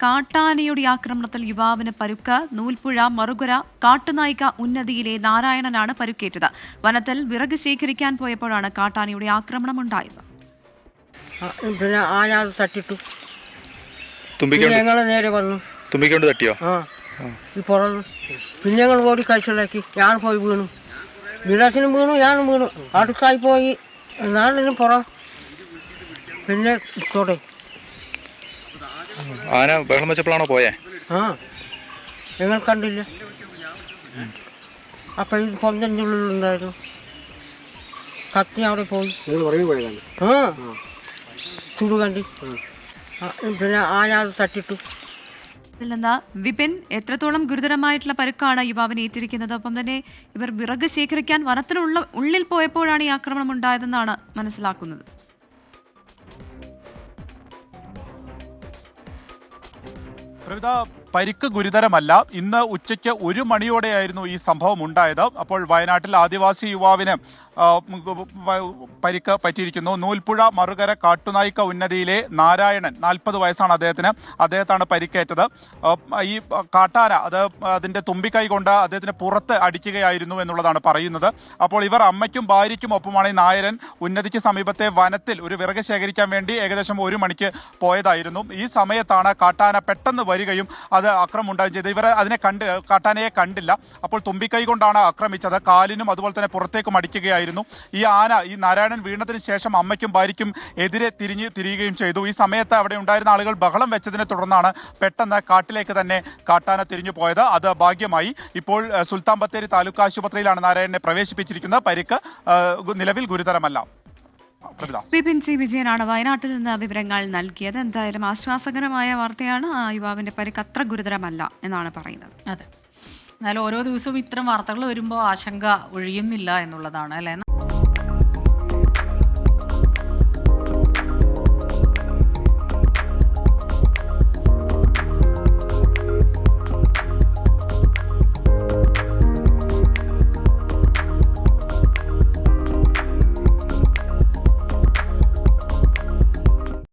കാട്ടാനയുടെ ആക്രമണത്തിൽ യുവാവിന് പരുക്ക്. നൂൽപ്പുഴ മറുകര കാട്ടുനായിക ഉന്നതിയിലെ നാരായണനാണ് പരുക്കേറ്റത്. വനത്തിൽ വിറക് ശേഖരിക്കാൻ പോയപ്പോഴാണ് കാട്ടാനയുടെ ആക്രമണമുണ്ടായത്. പിന്നെ ആന തട്ടിട്ടു, ഞങ്ങൾ നേരെ വന്നു. തുമ്പിക്കൊണ്ട് തട്ടിയോ? ഈ പുറന്ന് പിന്നെ ഞങ്ങൾ ഓടി കഴിച്ചിലാക്കി. ഞാൻ പോയി വീണു, വിലാസിനും വീണു, ഞാനും വീണു. അടുത്തായി പോയി നാളിനും പുറം പിന്നെ ഇത്തോടെ ആന ബഹളം വെച്ചപ്പോഴാണോ പോയേ? ഞങ്ങൾ കണ്ടില്ല. അപ്പം ഇത് പൊന്തൻ്റെ ഉള്ളിലുണ്ടായിരുന്നു. കത്തി അവിടെ പോയി. ചുടു കണ്ടി. പിന്നെ ആന തട്ടിട്ടു. ഇതിൽ നിന്ന് വിപിൻ, എത്രത്തോളം ഗുരുതരമായിട്ടുള്ള പരുക്കാണ് യുവാവിന് ഏറ്റിരിക്കുന്നത്? ഒപ്പം തന്നെ ഇവർ വിറക് ശേഖരിക്കാൻ ഉള്ളിൽ പോയപ്പോഴാണ് ഈ ആക്രമണം ഉണ്ടായതെന്നാണ് മനസ്സിലാക്കുന്നത്. പരിക്ക് ഗുരുതരമല്ല. ഇന്ന് ഉച്ചയ്ക്ക് 1 മണിയോടെയായിരുന്നു ഈ സംഭവം ഉണ്ടായത്. അപ്പോൾ വയനാട്ടിൽ ആദിവാസി യുവാവിന് പരിക്ക് പറ്റിയിരിക്കുന്നു. നൂൽപ്പുഴ മറുകര കാട്ടുനായിക്ക ഉന്നതിയിലെ നാരായണൻ, 40 വയസ്സാണ് അദ്ദേഹത്താണ് പരിക്കേറ്റത്. ഈ കാട്ടാന അതിൻ്റെ തുമ്പിക്കൈ കൊണ്ട് അദ്ദേഹത്തിന് പുറത്ത് അടിക്കുകയായിരുന്നു എന്നുള്ളതാണ് പറയുന്നത്. അപ്പോൾ ഇവർ അമ്മയ്ക്കും ഭാര്യയ്ക്കും ഒപ്പമാണ് ഈ നായരൻ ഉന്നതിക്ക് സമീപത്തെ വനത്തിൽ ഒരു വിറക് ശേഖരിക്കാൻ വേണ്ടി ഏകദേശം 1 മണിക്ക് പോയതായിരുന്നു. ഈ സമയത്താണ് കാട്ടാന പെട്ടെന്ന് വരികയും അത് ആക്രമണം ഉണ്ടാവുകയും ചെയ്തത്. ഇവർ കാട്ടാനയെ കണ്ടില്ല. അപ്പോൾ തുമ്പിക്കൈ കൊണ്ടാണ് ആക്രമിച്ചത്. കാലിനും അതുപോലെ തന്നെ പുറത്തേക്കും അടിക്കുകയായിരുന്നു. ഈ നാരായണൻ വീണതിന് ശേഷം അമ്മയ്ക്കും ഭാര്യയ്ക്കും എതിരെ തിരിയുകയും ചെയ്തു. ഈ സമയത്ത് അവിടെ ഉണ്ടായിരുന്ന ആളുകൾ ബഹളം വെച്ചതിനെ തുടർന്നാണ് പെട്ടെന്ന് കാട്ടിലേക്ക് തന്നെ കാട്ടാന തിരിഞ്ഞു പോയത്. അത് ഭാഗ്യമായി. ഇപ്പോൾ സുൽത്താൻ ബത്തേരി താലൂക്ക് ആശുപത്രിയിലാണ് നാരായണനെ പ്രവേശിപ്പിച്ചിരിക്കുന്നത്. പരിക്ക് നിലവിൽ ഗുരുതരമല്ല. വിപിൻ സി വിജയനാണ് വയനാട്ടിൽ നിന്ന് വിവരങ്ങൾ നൽകിയത്. എന്തായാലും ആശ്വാസകരമായ വാർത്തയാണ്. ആ യുവാവിന്റെ പരിക്ക് അത്ര ഗുരുതരമല്ല എന്നാണ് പറയുന്നത്. അതെ, എന്നാലും ഓരോ ദിവസവും ഇത്തരം വാർത്തകൾ വരുമ്പോൾ ആശങ്ക ഒഴിയുന്നില്ല എന്നുള്ളതാണ് അല്ലേ.